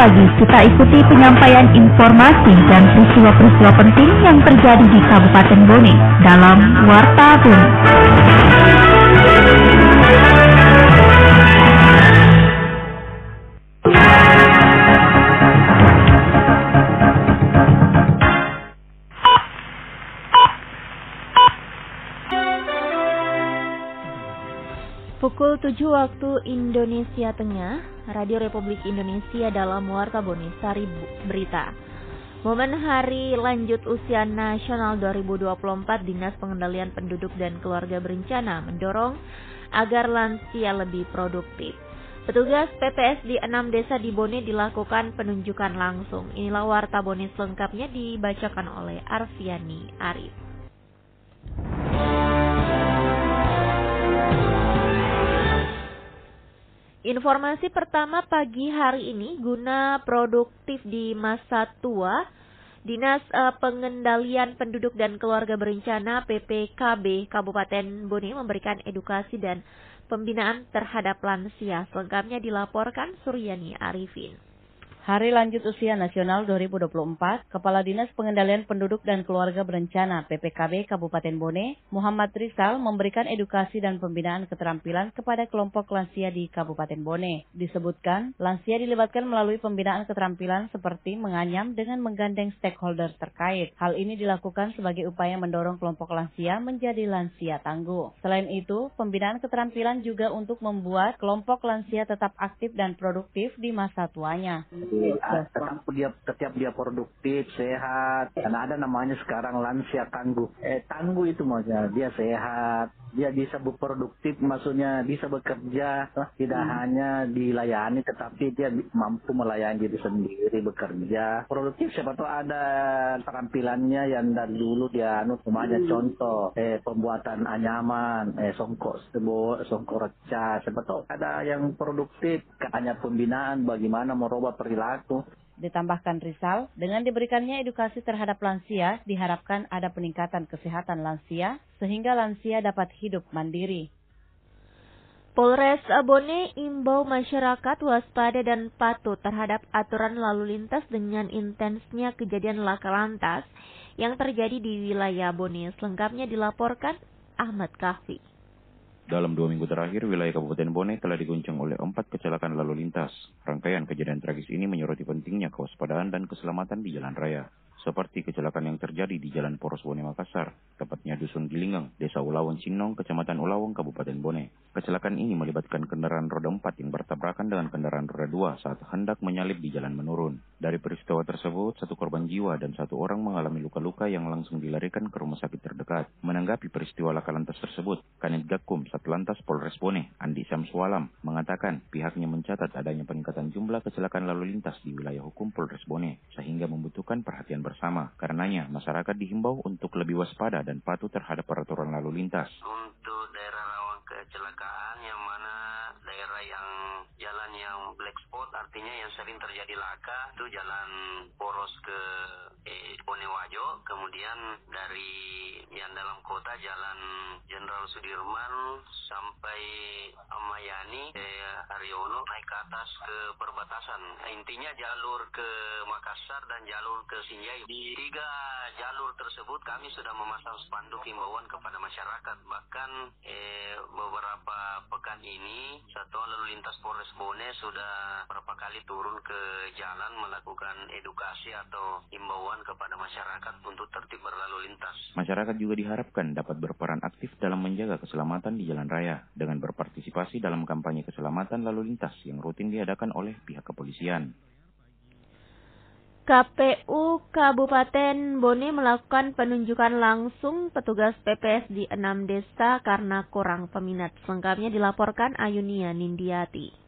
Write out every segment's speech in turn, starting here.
pagi kita ikuti penyampaian informasi dan peristiwa-peristiwa penting yang terjadi di Kabupaten Bone dalam Warta Bone. Pukul 7 waktu Indonesia Tengah, Radio Republik Indonesia dalam Warta Bone Sari Berita. Momen Hari Lanjut Usia Nasional 2024, Dinas Pengendalian Penduduk dan Keluarga Berencana mendorong agar lansia lebih produktif. Petugas PPS di 6 desa di Bone dilakukan penunjukan langsung. Inilah Warta Bone selengkapnya dibacakan oleh Arfiani Arif. Informasi pertama pagi hari ini, guna produktif di masa tua, Dinas Pengendalian Penduduk dan Keluarga Berencana PPKB Kabupaten Bone memberikan edukasi dan pembinaan terhadap lansia. Selengkapnya dilaporkan Suryani Arifin. Hari Lanjut Usia Nasional 2024, Kepala Dinas Pengendalian Penduduk dan Keluarga Berencana PPKB Kabupaten Bone, Muhammad Rizal, memberikan edukasi dan pembinaan keterampilan kepada kelompok lansia di Kabupaten Bone. Disebutkan, lansia dilibatkan melalui pembinaan keterampilan seperti menganyam dengan menggandeng stakeholder terkait. Hal ini dilakukan sebagai upaya mendorong kelompok lansia menjadi lansia tangguh. Selain itu, pembinaan keterampilan juga untuk membuat kelompok lansia tetap aktif dan produktif di masa tuanya. Setiap dia produktif, sehat, karena ada namanya sekarang lansia tangguh. Tangguh itu maksudnya dia sehat, dia bisa berproduktif, maksudnya bisa bekerja, tidak hanya dilayani, tetapi dia mampu melayani diri sendiri, bekerja. Produktif, siapa tahu ada tampilannya yang dari dulu dia namanya contoh, pembuatan anyaman, songkok reca, siapa tahu ada yang produktif, hanya pembinaan bagaimana merubah perilaku. Ditambahkan Rizal, dengan diberikannya edukasi terhadap lansia, diharapkan ada peningkatan kesehatan lansia, sehingga lansia dapat hidup mandiri. Polres Bone imbau masyarakat waspada dan patuh terhadap aturan lalu lintas dengan intensnya kejadian laka lantas yang terjadi di wilayah Bone. Selengkapnya dilaporkan Ahmad Kahfi. Dalam 2 minggu terakhir, wilayah Kabupaten Bone telah diguncang oleh 4 kecelakaan lalu lintas. Rangkaian kejadian tragis ini menyoroti pentingnya kewaspadaan dan keselamatan di jalan raya. Seperti kecelakaan yang terjadi di Jalan Poros Bone Makassar, tepatnya Dusun Gilingeng, Desa Ulawang Cinong, Kecamatan Ulawang, Kabupaten Bone. Kecelakaan ini melibatkan kendaraan roda 4 yang bertabrakan dengan kendaraan roda 2 saat hendak menyalip di jalan menurun. Dari peristiwa tersebut, 1 korban jiwa dan 1 orang mengalami luka-luka yang langsung dilarikan ke rumah sakit terdekat. Menanggapi peristiwa laka lantas tersebut, Kanit Gakum Satlantas Polres Bone, Andi Samswalam, mengatakan pihaknya mencatat adanya peningkatan jumlah kecelakaan lalu lintas di wilayah hukum Polres Bone, sehingga membutuhkan perhatian bersama. Karenanya, masyarakat dihimbau untuk lebih waspada dan patuh terhadap peraturan lalu lintas. Untuk daerah rawan kecelakaan, yang mana daerah yang jalan yang black spot, artinya yang sering terjadi laka, itu jalan Poros ke Bonewajo, kemudian dari yang dalam kota jalan Jenderal Sudirman sampai Amayani, Haryono, naik ke atas ke perbatasan. Intinya jalur ke Makassar dan jalur ke Sinjai. Di 3 jalur tersebut kami sudah memasang spanduk himbauan kepada masyarakat. Bahkan beberapa pekan ini Satuan Lalu Lintas Polres Bone sudah beberapa kali turun ke jalan melakukan edukasi atau himbauan kepada masyarakat untuk tertib berlalu lintas. Masyarakat juga diharapkan dapat berperan aktif dalam menjaga keselamatan di jalan raya dengan berpartisipasi dalam kampanye keselamatan lalu lintas yang rutin diadakan oleh pihak kepolisian. KPU Kabupaten Bone melakukan penunjukan langsung petugas PPS di 6 desa karena kurang peminat. Selengkapnya dilaporkan Ayunia Nindiati.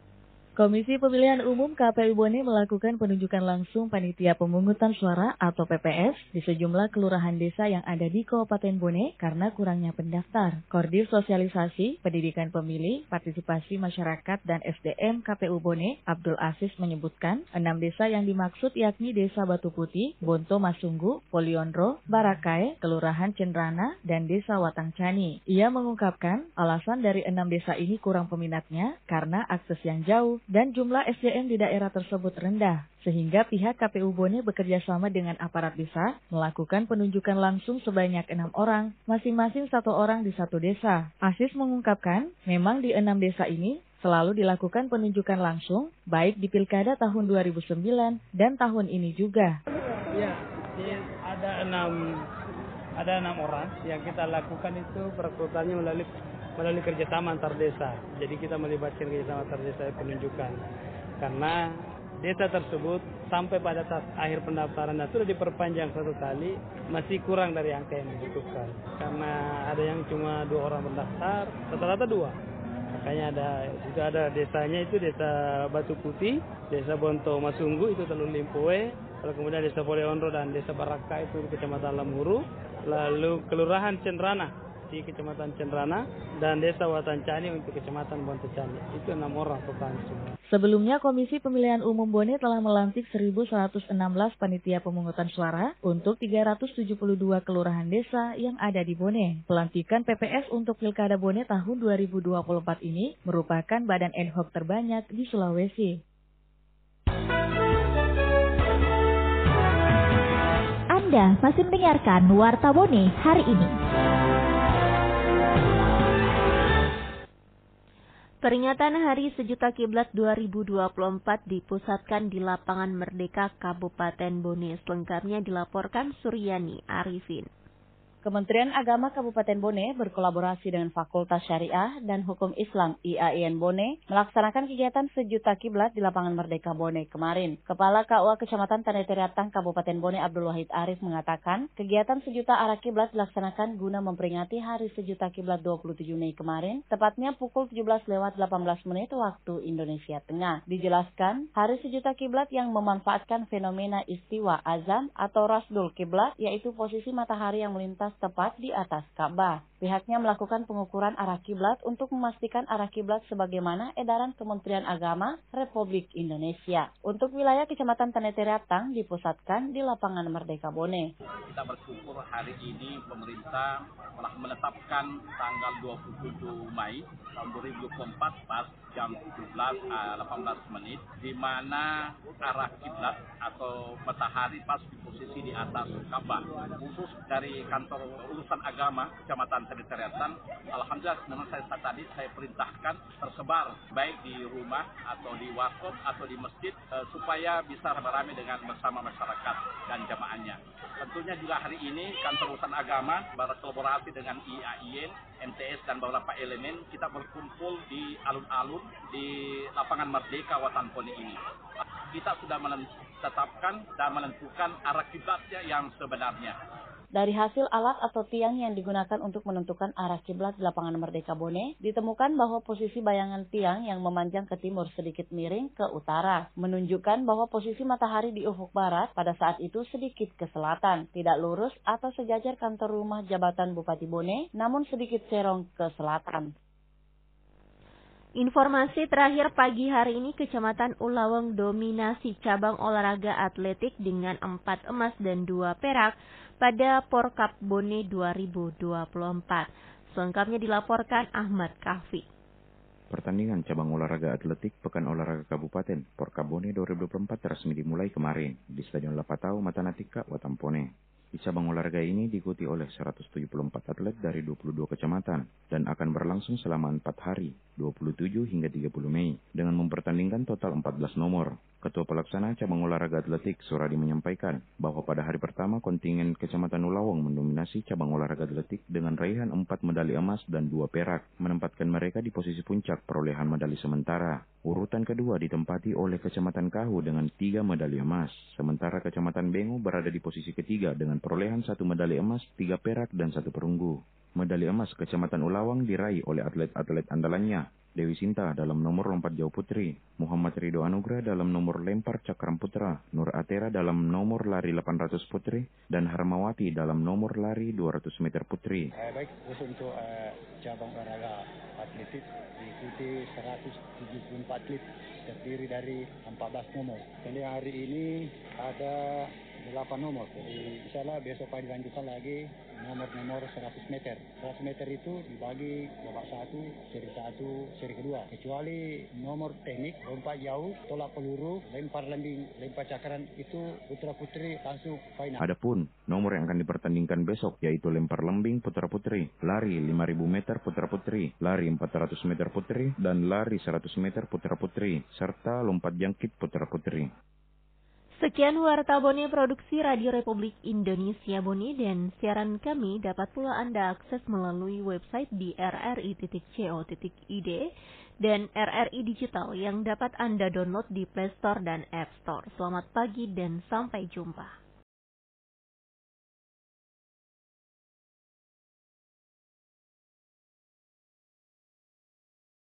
Komisi Pemilihan Umum KPU Bone melakukan penunjukan langsung panitia pemungutan suara atau PPS di sejumlah kelurahan desa yang ada di Kabupaten Bone karena kurangnya pendaftar. Koordinator Sosialisasi, Pendidikan Pemilih, Partisipasi Masyarakat dan SDM KPU Bone, Abdul Aziz menyebutkan 6 desa yang dimaksud yakni Desa Batu Putih, Bonto Masunggu, Poliondro, Barakae, Kelurahan Cenrana, dan Desa Watang Cani. Ia mengungkapkan alasan dari 6 desa ini kurang peminatnya karena akses yang jauh. dan jumlah SDM di daerah tersebut rendah, sehingga pihak KPU Bone bekerja sama dengan aparat desa melakukan penunjukan langsung sebanyak 6 orang, masing-masing 1 orang di 1 desa. Asis mengungkapkan, memang di 6 desa ini selalu dilakukan penunjukan langsung, baik di Pilkada tahun 2009 dan tahun ini juga. Ya, ada 6 orang yang kita lakukan itu perekrutannya melalui kerjasama antar desa. Jadi kita melibatkan kerjasama antar desa penunjukan. Karena desa tersebut sampai pada saat akhir pendaftaran sudah diperpanjang 1 kali, masih kurang dari angka yang dibutuhkan. Karena ada yang cuma 2 orang mendaftar, rata-rata 2. Makanya ada desanya itu desa Batu Putih, desa Bonto Masunggu itu Teluk Limpoe, lalu kemudian desa Poleondro dan desa Baraka itu di Kecamatan Lamuru, lalu Kelurahan Cenrana di Kecamatan Cenrana, dan desa Watancani untuk Kecamatan Bontecani. Itu 6 orang total semua. Sebelumnya, Komisi Pemilihan Umum Bone telah melantik 1.116 panitia pemungutan suara untuk 372 kelurahan desa yang ada di Bone. Pelantikan PPS untuk Pilkada Bone tahun 2024 ini merupakan badan ad hoc terbanyak di Sulawesi. Anda masih mendengarkan Warta Bone hari ini. Peringatan Hari Sejuta Kiblat 2024 dipusatkan di Lapangan Merdeka Kabupaten Bone. Selengkapnya dilaporkan Suryani Arifin. Kementerian Agama Kabupaten Bone berkolaborasi dengan Fakultas Syariah dan Hukum Islam IAIN Bone melaksanakan kegiatan Sejuta Kiblat di Lapangan Merdeka Bone kemarin. Kepala KUA Kecamatan Tanetiriatang Kabupaten Bone Abdul Wahid Arif mengatakan, kegiatan Sejuta Arah Kiblat dilaksanakan guna memperingati Hari Sejuta Kiblat 27 Mei kemarin, tepatnya pukul 17:18 waktu Indonesia Tengah. Dijelaskan, Hari Sejuta Kiblat yang memanfaatkan fenomena istiwa azam atau rasdul kiblat, yaitu posisi matahari yang melintas tepat di atas Ka'bah. Pihaknya melakukan pengukuran arah kiblat untuk memastikan arah kiblat sebagaimana edaran Kementerian Agama Republik Indonesia. Untuk wilayah Kecamatan Tanetiriatang dipusatkan di Lapangan Merdeka Bone. Kita bersyukur hari ini pemerintah telah menetapkan tanggal 27 Mei tahun 2024 pas jam 17:18 di mana arah kiblat atau matahari pas di posisi di atas Ka'bah. Khusus dari kantor urusan agama Kecamatan Tanetiriatang, alhamdulillah memang saya perintahkan tersebar baik di rumah atau di warkop atau di masjid supaya bisa beramai dengan bersama masyarakat dan jamaahnya. Tentunya juga hari ini kantor urusan agama berkolaborasi dengan IAIN, MTS dan beberapa elemen kita berkumpul di alun-alun di Lapangan Merdeka Watan Bone ini. Kita sudah menetapkan dan menentukan arah kiblatnya yang sebenarnya. Dari hasil alat atau tiang yang digunakan untuk menentukan arah kiblat di Lapangan Merdeka Bone, ditemukan bahwa posisi bayangan tiang yang memanjang ke timur sedikit miring ke utara, menunjukkan bahwa posisi matahari di ufuk barat pada saat itu sedikit ke selatan, tidak lurus atau sejajar kantor rumah jabatan Bupati Bone, namun sedikit serong ke selatan. Informasi terakhir pagi hari ini, Kecamatan Ulaweng dominasi cabang olahraga atletik dengan 4 emas dan 2 perak pada Porkap Bone 2024. Selengkapnya dilaporkan Ahmad Kahfi. Pertandingan cabang olahraga atletik Pekan Olahraga Kabupaten Porkap Bone 2024 resmi dimulai kemarin di Stadion Lapatau Matanatika, Watan Bone. Di cabang olahraga ini diikuti oleh 174 atlet dari 22 kecamatan dan akan berlangsung selama 4 hari, 27 hingga 30 Mei, dengan mempertandingkan total 14 nomor. Ketua Pelaksana Cabang Olahraga Atletik Suradi menyampaikan bahwa pada hari pertama kontingen Kecamatan Ulaweng mendominasi cabang olahraga atletik dengan raihan 4 medali emas dan 2 perak, menempatkan mereka di posisi puncak perolehan medali sementara. Urutan kedua ditempati oleh Kecamatan Kahu dengan 3 medali emas, sementara Kecamatan Bengo berada di posisi ketiga dengan perolehan 1 medali emas, 3 perak dan 1 perunggu. Medali emas Kecamatan Ulaweng diraih oleh atlet-atlet andalannya, Dewi Sinta dalam nomor lompat jauh putri, Muhammad Ridho Anugrah dalam nomor lempar cakram putra, Nur Atera dalam nomor lari 800 putri, dan Harmawati dalam nomor lari 200 meter putri. Baik, untuk cabang olahraga atletik diikuti 174 atlet terdiri dari 14 nomor. Jadi hari ini ada 8 nomor. Jadi insyaallah besok dilanjutkan lagi nomor 100 meter. 100 meter itu dibagi babak 1, seri 1, seri kedua. Kecuali nomor teknik, lompat jauh, tolak peluru, lempar landing, lempar cakaran itu putra putri langsung final. Adapun nomor yang akan dipertandingkan besok yaitu lempar lembing putra putri, lari 5.000 meter putra putri, lari 400 meter putri, dan lari 100 meter putra putri, serta lompat jangkit putra putri. Sekian Warta Bone Produksi Radio Republik Indonesia Bone, dan siaran kami dapat pula Anda akses melalui website di rri.co.id dan RRI Digital yang dapat Anda download di Play Store dan App Store. Selamat pagi dan sampai jumpa.